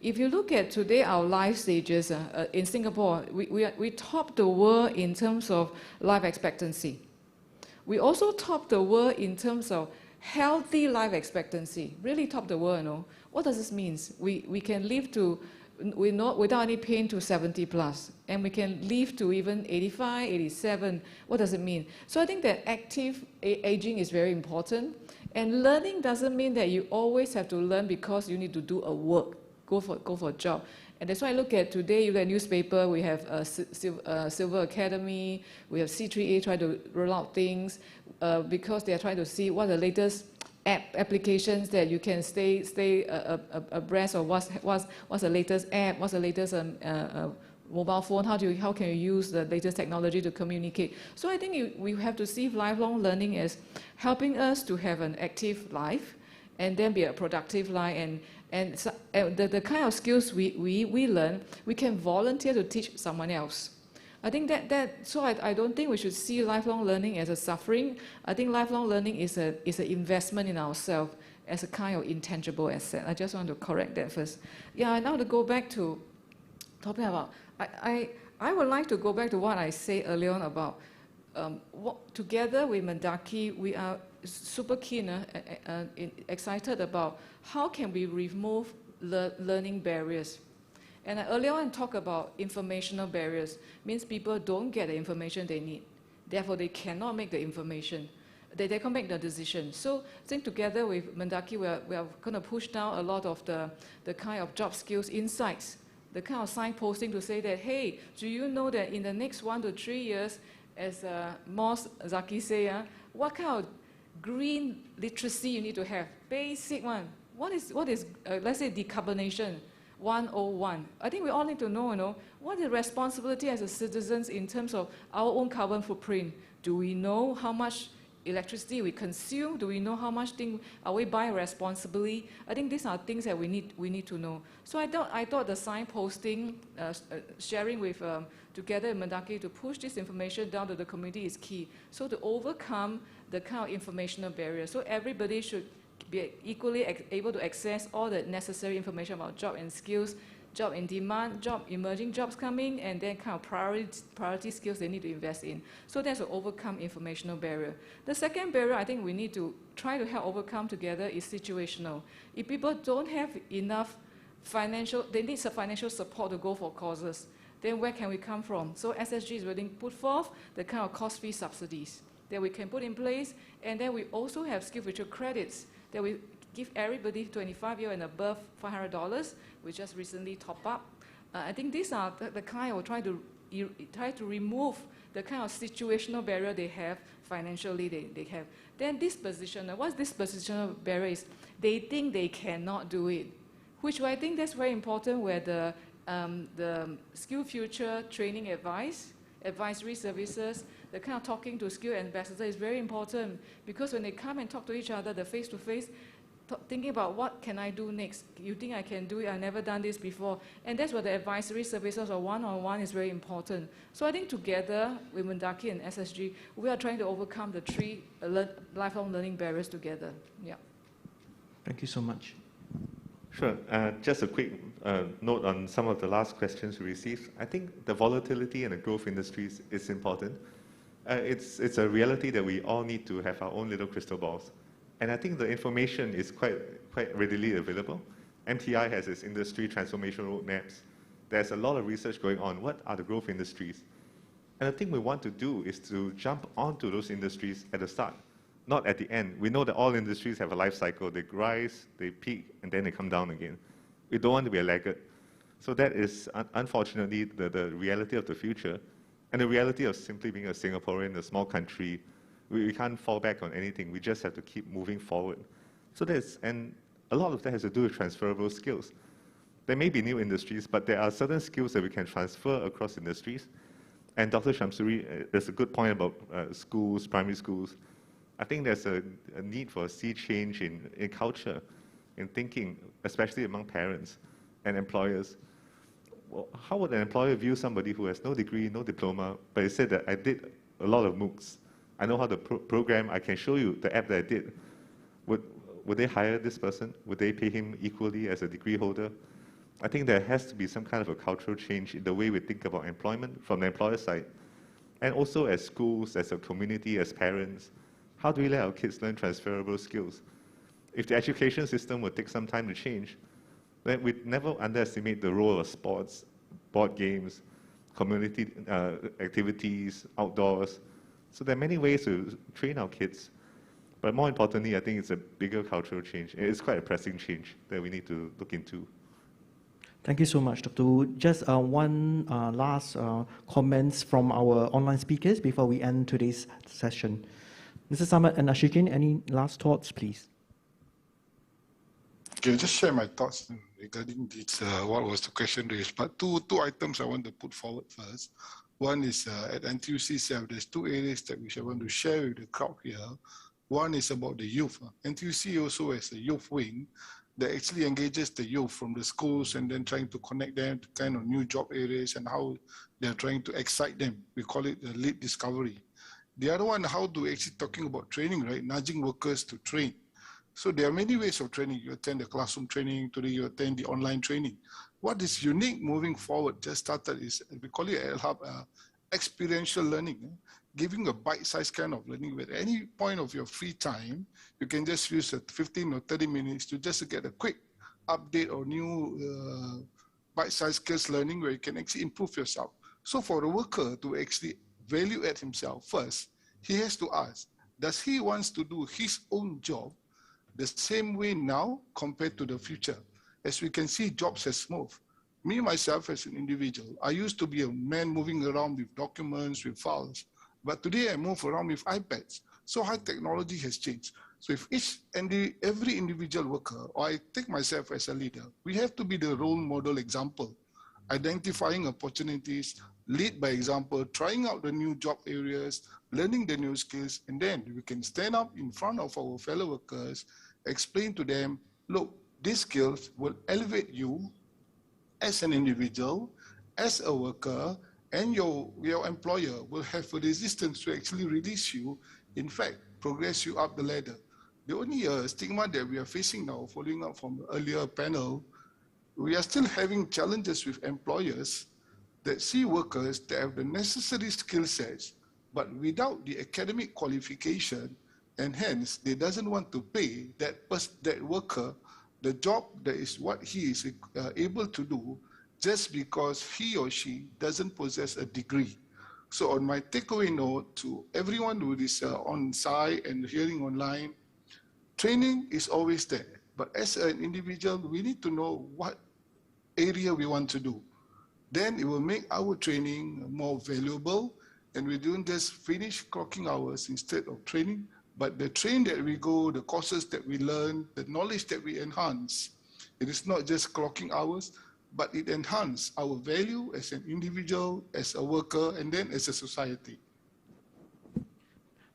if you look at today our life stages in Singapore, we top the world in terms of life expectancy. We also top the world in terms of healthy life expectancy. Really top the world, you know. What does this mean? We can live to, without any pain, to 70 plus. And we can live to even 85, 87. What does it mean? So I think that active aging is very important. And learning doesn't mean that you always have to learn because you need to do a work, go for a job. And that's why I look at today, you look at newspaper, we have Silver Academy, we have C3A trying to roll out things because they are trying to see what are the latest applications that you can stay abreast of what's the latest app, what's the latest mobile phone, how can you use the latest technology to communicate. So I think we have to see lifelong learning as helping us to have an active life and then be a productive life, and the kind of skills we learn, we can volunteer to teach someone else. I think so I don't think we should see lifelong learning as a suffering. I think lifelong learning is an investment in ourselves as a kind of intangible asset. I just want to correct that first. Yeah, now to go back to talking about, I would like to go back to what I said earlier on about together with MENDAKI, we are super keen excited about how can we remove learning barriers. And earlier on talked about informational barriers, means people don't get the information they need. Therefore, they cannot make the information. They can't make the decision. So I think together with MENDAKI, we are going to push down a lot of the kind of job skills insights, the kind of signposting to say that, hey, do you know that in the next 1 to 3 years, as Moss Zaki say, what kind of green literacy you need to have? Basic one. What is let's say, decarbonization 101? I think we all need to know, what is the responsibility as a citizens in terms of our own carbon footprint? Do we know how much electricity we consume? Do we know how much thing are we buying responsibly? I think these are things that we need to know. So I thought the signposting, sharing with together in MENDAKI to push this information down to the community is key. So to overcome the kind of informational barrier, so everybody should be equally able to access all the necessary information about job and skills, job in demand, emerging jobs coming, and then kind of priority skills they need to invest in. So that's to overcome informational barrier. The second barrier I think we need to try to help overcome together is situational. If people don't have enough they need some financial support to go for causes, then where can we come from? So SSG is willing to put forth the kind of cost-free subsidies that we can put in place, and then we also have SkillsFuture credits that we give everybody 25 years and above $500. We just recently top up. I think these are the kind of try to remove the kind of situational barrier they have financially. They have. Then this position, what's this positional barrier is? They think they cannot do it, which I think that's very important. Where the SkillsFuture training advisory services, the kind of talking to skill ambassadors is very important, because when they come and talk to each other, the face-to-face, thinking about what can I do next? You think I can do it? I've never done this before. And that's where the advisory services or one-on-one is very important. So I think together with MENDAKI and SSG, we are trying to overcome the 3 lifelong learning barriers together. Yeah. Thank you so much. Sure. Just a quick note on some of the last questions we received. I think the volatility in the growth industries is important. It's a reality that we all need to have our own little crystal balls. And I think the information is quite readily available. MTI has its industry transformation roadmaps. There's a lot of research going on. What are the growth industries? And the thing we want to do is to jump onto those industries at the start, not at the end. We know that all industries have a life cycle. They rise, they peak, and then they come down again. We don't want to be a laggard. So that is, unfortunately, the reality of the future, and the reality of simply being a Singaporean, a small country. We can't fall back on anything. We just have to keep moving forward. So and a lot of that has to do with transferable skills. There may be new industries, but there are certain skills that we can transfer across industries. And Dr. Shamsuri, there's a good point about schools, primary schools. I think there's a need for a sea change in culture, in thinking, especially among parents and employers. Well, how would an employer view somebody who has no degree, no diploma, but he said that I did a lot of MOOCs. I know how to program. I can show you the app that I did. Would they hire this person? Would they pay him equally as a degree holder? I think there has to be some kind of a cultural change in the way we think about employment from the employer side. And also as schools, as a community, as parents, how do we let our kids learn transferable skills? If the education system will take some time to change, then we'd never underestimate the role of sports, board games, community activities, outdoors. So there are many ways to train our kids. But more importantly, I think it's a bigger cultural change. It's quite a pressing change that we need to look into. Thank you so much, Dr. Wu. Just one last comments from our online speakers before we end today's session. Mr. Samad and Ashikin, any last thoughts, please? Okay, I'll just share my thoughts regarding this, what was the question raised. But two items I want to put forward first. One is at NTUC itself, there's two areas that which I want to share with the crowd here. One is about the youth. NTUC also has a youth wing that actually engages the youth from the schools and then trying to connect them to kind of new job areas and how they're trying to excite them. We call it the lead discovery. The other one, how do we actually talking about training, right? Nudging workers to train. So there are many ways of training. You attend the classroom training, today you attend the online training. What is unique moving forward, just started, is we call it at Hub, experiential learning. Giving a bite-sized kind of learning where at any point of your free time, you can just use 15 or 30 minutes to just get a quick update or new bite-sized skills learning where you can actually improve yourself. So for the worker to actually value add himself first, he has to ask, does he wants to do his own job the same way now compared to the future? As we can see, jobs has moved. Me, myself, as an individual, I used to be a man moving around with documents, with files. But today I move around with iPads. So high technology has changed. So if every individual worker, or I take myself as a leader, we have to be the role model example, identifying opportunities, lead by example, trying out the new job areas, learning the new skills, and then we can stand up in front of our fellow workers, explain to them, look, these skills will elevate you as an individual, as a worker, and your employer will have a resistance to actually release you, in fact, progress you up the ladder. The only stigma that we are facing now, following up from the earlier panel, we are still having challenges with employers that see workers that have the necessary skill sets, but without the academic qualification, and hence they doesn't want to pay that worker the job that is what he is able to do, just because he or she doesn't possess a degree. So on my takeaway note to everyone who is on site and hearing online, training is always there. But as an individual, we need to know what area we want to do. Then it will make our training more valuable, and we don't just finish clocking hours instead of training, but the train that we go, the courses that we learn, the knowledge that we enhance, it is not just clocking hours, but it enhances our value as an individual, as a worker, and then as a society.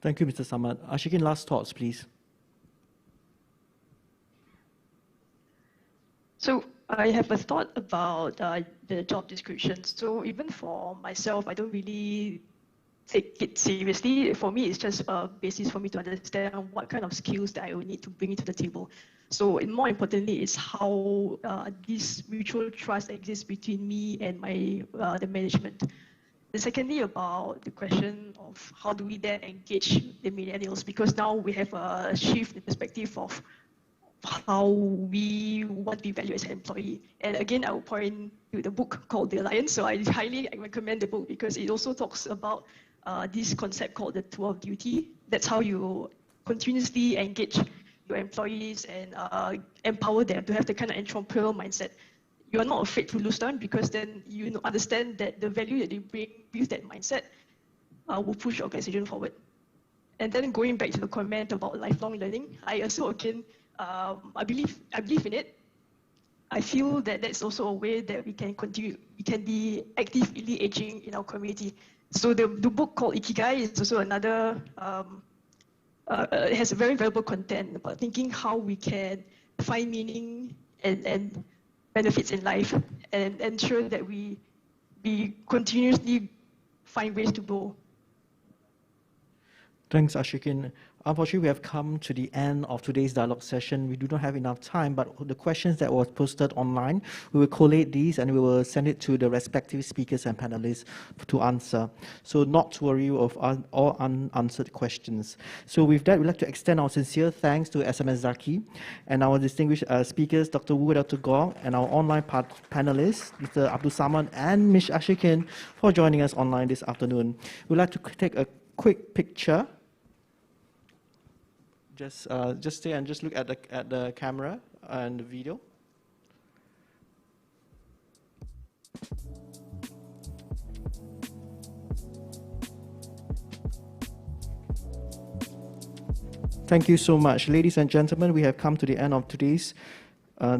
Thank you, Mr. Samad. Ashikin, last thoughts, please. So I have a thought about the job description. So even for myself, I don't really take it seriously. For me, it's just a basis for me to understand what kind of skills that I will need to bring into the table. So more importantly, is how this mutual trust exists between me and my the management. And secondly, about the question of how do we then engage the millennials, because now we have a shift in perspective of how we want to be valued as an employee. And again, I will point to the book called The Alliance. So I highly recommend the book because it also talks about this concept called the tour of duty. That's how you continuously engage your employees and empower them to have the kind of entrepreneurial mindset. You're not afraid to lose time because then you understand that the value that you bring with that mindset will push your organization forward. And then going back to the comment about lifelong learning, I also again, I believe in it. I feel that that's also a way that we can continue, we can be actively aging in our community. So the book called Ikigai is also another, it has a very valuable content about thinking how we can find meaning and benefits in life and ensure that we continuously find ways to grow. Thanks, Ashikin. Unfortunately, we have come to the end of today's dialogue session. We do not have enough time, but the questions that were posted online, we will collate these and we will send it to the respective speakers and panelists to answer. So not to worry of all unanswered questions. So with that, we'd like to extend our sincere thanks to SMS Zaki and our distinguished speakers, Dr. Wu and Dr. Gong, and our online panelists, Mr. Abdul Samad and Ms. Ashikin, for joining us online this afternoon. We'd like to take a quick picture. Just stay and just look at the camera and the video. Thank you so much. Ladies and gentlemen, we have come to the end of today's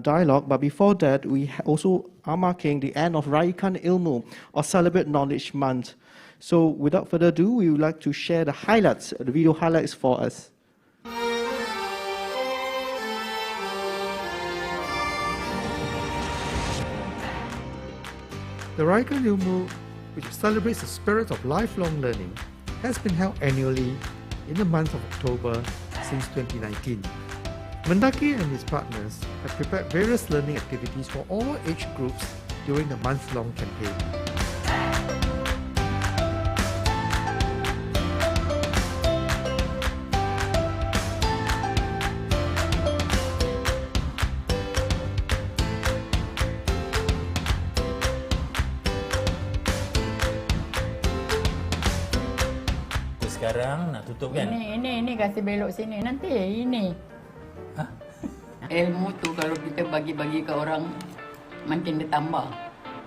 dialogue, but before that, we also are marking the end of Raikan Ilmu, or Celebrate Knowledge Month. So without further ado, we would like to share the highlights, the video highlights for us. The Raikan Ilmu, which celebrates the spirit of lifelong learning, has been held annually in the month of October since 2019. MENDAKI and its partners have prepared various learning activities for all age groups during the month-long campaign. Sekarang nak tutup kan? Ini kasih belok sini nanti ini. Hah? Ilmu tu kalau kita bagi-bagi ke orang makin bertambah.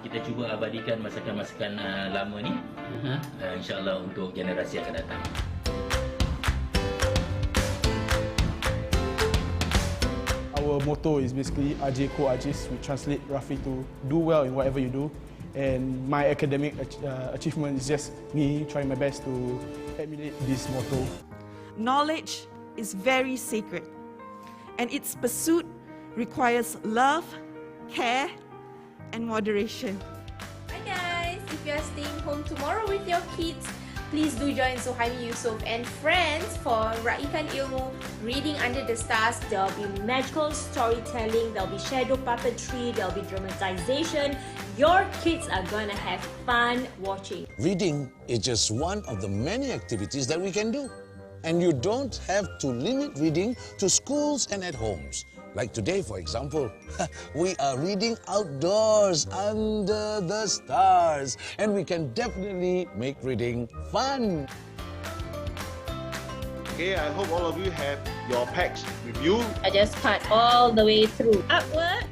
Kita cuba abadikan masakan-masakan lama ni, insyaAllah untuk generasi akan datang. Our motto is basically Ajay Ko Ajis, which translate roughly to do well in whatever you do. And my academic achievement is just me trying my best to emulate this motto. Knowledge is very sacred, and its pursuit requires love, care, and moderation. Hi guys, if you are staying home tomorrow with your kids, please do join Suhaimi Yusof and friends for Raikan Ilmu, Reading Under the Stars. There will be magical storytelling, there will be shadow puppetry, there will be dramatization. Your kids are gonna have fun watching. Reading is just one of the many activities that we can do. And you don't have to limit reading to schools and at homes. Like today, for example, we are reading outdoors under the stars. And we can definitely make reading fun. Okay, I hope all of you have your packs with you. I just cut all the way through. Upward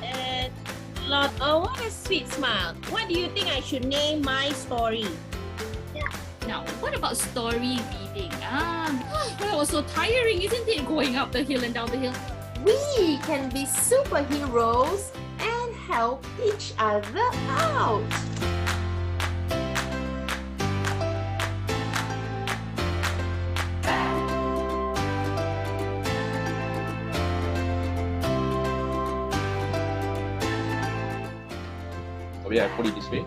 and lot. Oh, what a sweet smile. What do you think I should name my story? Now, what about story reading? That was so tiring, isn't it? Going up the hill and down the hill. We can be superheroes and help each other out. Okay, I put it this way.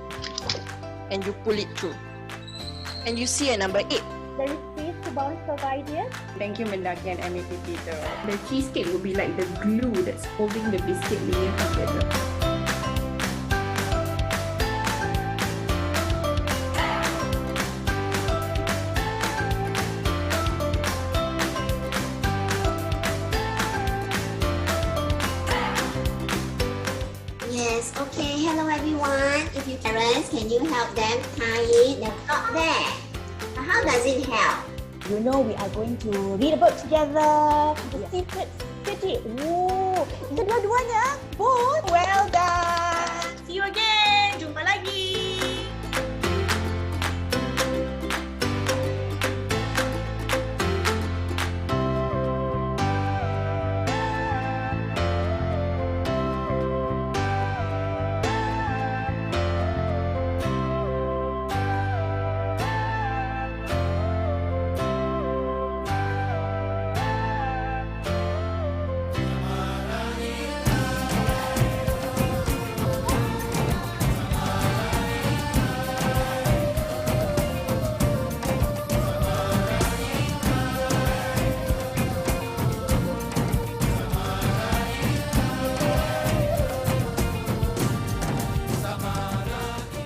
And you pull it through. And you see a number 8. There is space to bounce for ideas. Thank you MENDAKI and MEP Peter. The cheesecake will be like the glue that's holding the biscuit layer together. Yes, okay, hello everyone. If you parents, can you help them tie it? The top there. How does it help? You know, we are going to read a book together. The secret city. Whoa, kedua-duanya. Both. Well done. See you again. Jumpa lagi.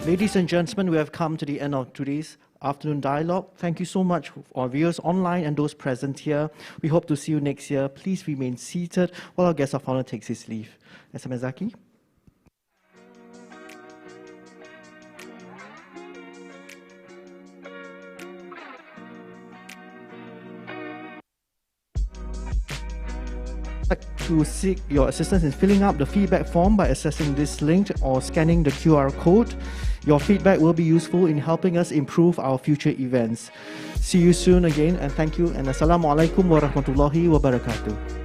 Ladies and gentlemen, we have come to the end of today's afternoon dialogue. Thank you so much for our viewers online and those present here. We hope to see you next year. Please remain seated while our guest of honor takes his leave. Mr. Mendaki. To seek your assistance in filling up the feedback form by accessing this link or scanning the QR code. Your feedback will be useful in helping us improve our future events. See you soon again, and thank you, and Assalamualaikum warahmatullahi wabarakatuh.